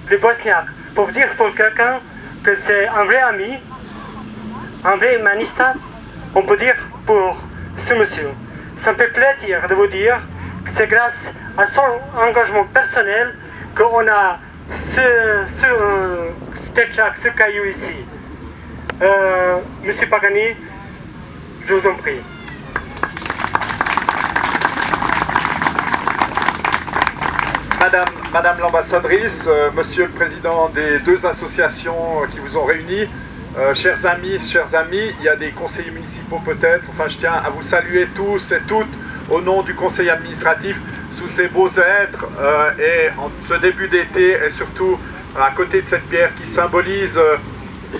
le bosniaque, pour dire pour quelqu'un que c'est un vrai ami, un vrai humaniste, on peut dire pour ce monsieur. Ça me fait plaisir de vous dire que c'est grâce à son engagement personnel qu'on a ce caillou ici. Monsieur Pagani, je vous en prie. Madame l'ambassadrice, Monsieur le président des deux associations qui vous ont réunis, chers amis, il y a des conseillers municipaux peut-être, enfin je tiens à vous saluer tous et toutes au nom du conseil administratif sous ces beaux êtres et en ce début d'été et surtout à côté de cette pierre qui symbolise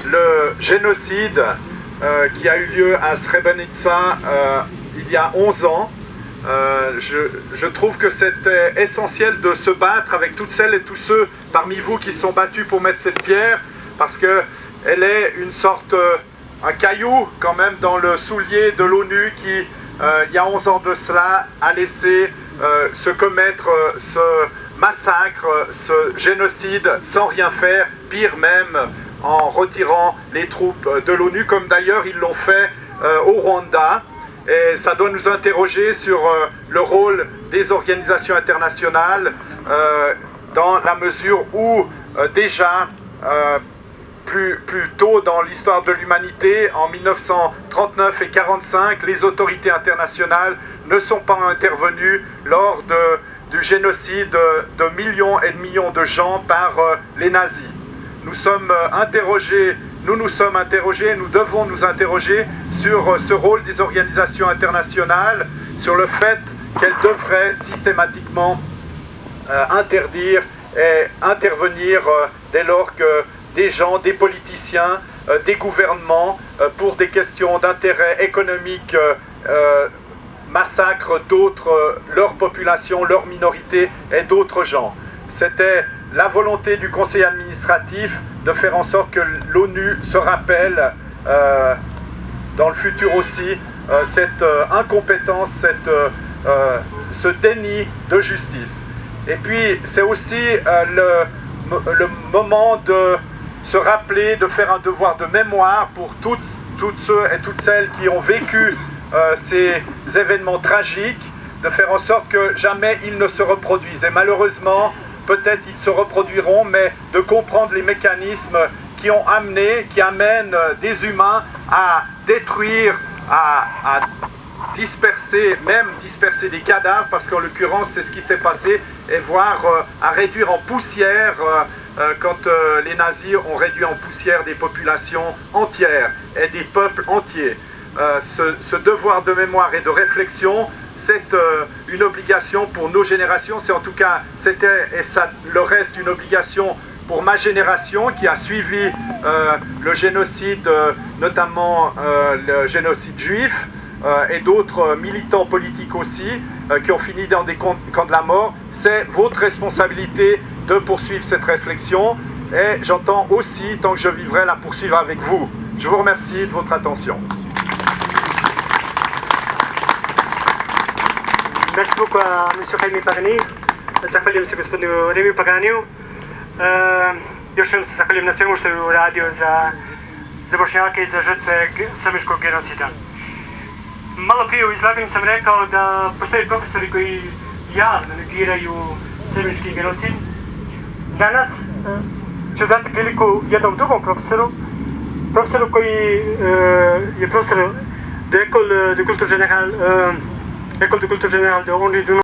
le génocide qui a eu lieu à Srebrenica il y a 11 ans. Je trouve que c'était essentiel de se battre avec toutes celles et tous ceux parmi vous qui se sont battus pour mettre cette pierre, parce qu'elle est une sorte, un caillou quand même dans le soulier de l'ONU qui, il y a 11 ans de cela, a laissé se commettre ce massacre, ce génocide sans rien faire, pire même en retirant les troupes de l'ONU, comme d'ailleurs ils l'ont fait au Rwanda. Et ça doit nous interroger sur le rôle des organisations internationales dans la mesure où déjà plus tôt dans l'histoire de l'humanité, en 1939 et 1945, les autorités internationales ne sont pas intervenues lors du génocide de millions et de millions de gens par les nazis. Nous nous sommes interrogés, nous devons nous interroger sur ce rôle des organisations internationales, sur le fait qu'elles devraient systématiquement interdire et intervenir dès lors que des gens, des politiciens, des gouvernements, pour des questions d'intérêt économique, massacrent d'autres, leur population, leur minorité et d'autres gens. C'était la volonté du conseil administratif de faire en sorte que l'ONU se rappelle dans le futur aussi cette incompétence, ce déni de justice. Et puis c'est aussi le moment de se rappeler, de faire un devoir de mémoire pour toutes ceux et toutes celles qui ont vécu ces événements tragiques, de faire en sorte que jamais ils ne se reproduisent. Et malheureusement, peut-être ils se reproduiront, mais de comprendre les mécanismes qui amènent des humains à détruire, à disperser des cadavres, parce qu'en l'occurrence c'est ce qui s'est passé, et voire à réduire en poussière, quand les nazis ont réduit en poussière des populations entières et des peuples entiers. Ce devoir de mémoire et de réflexion, c'est une obligation pour nos générations, c'est en tout cas, c'était et ça le reste une obligation pour ma génération qui a suivi le génocide, notamment le génocide juif, et d'autres militants politiques aussi, qui ont fini dans des camps de la mort. C'est votre responsabilité de poursuivre cette réflexion, et j'entends aussi, tant que je vivrai, la poursuivre avec vous. Je vous remercie de votre attention. Merci beaucoup à M. Jaime Pagani. Zahvaljujem se gospodinu Remi Paganiju. Još jednom se zahvaljujem na svemu što je uradio za Bošnjake i za žrtve srbiškog genocida. Malo prije u izlaganju sam rekao da postoje profesori koji javno negiraju srbiški genocid. Danas ću dati priliku jednom drugom profesoru koji je profesor de École de Culture Générale de Henri Dunant.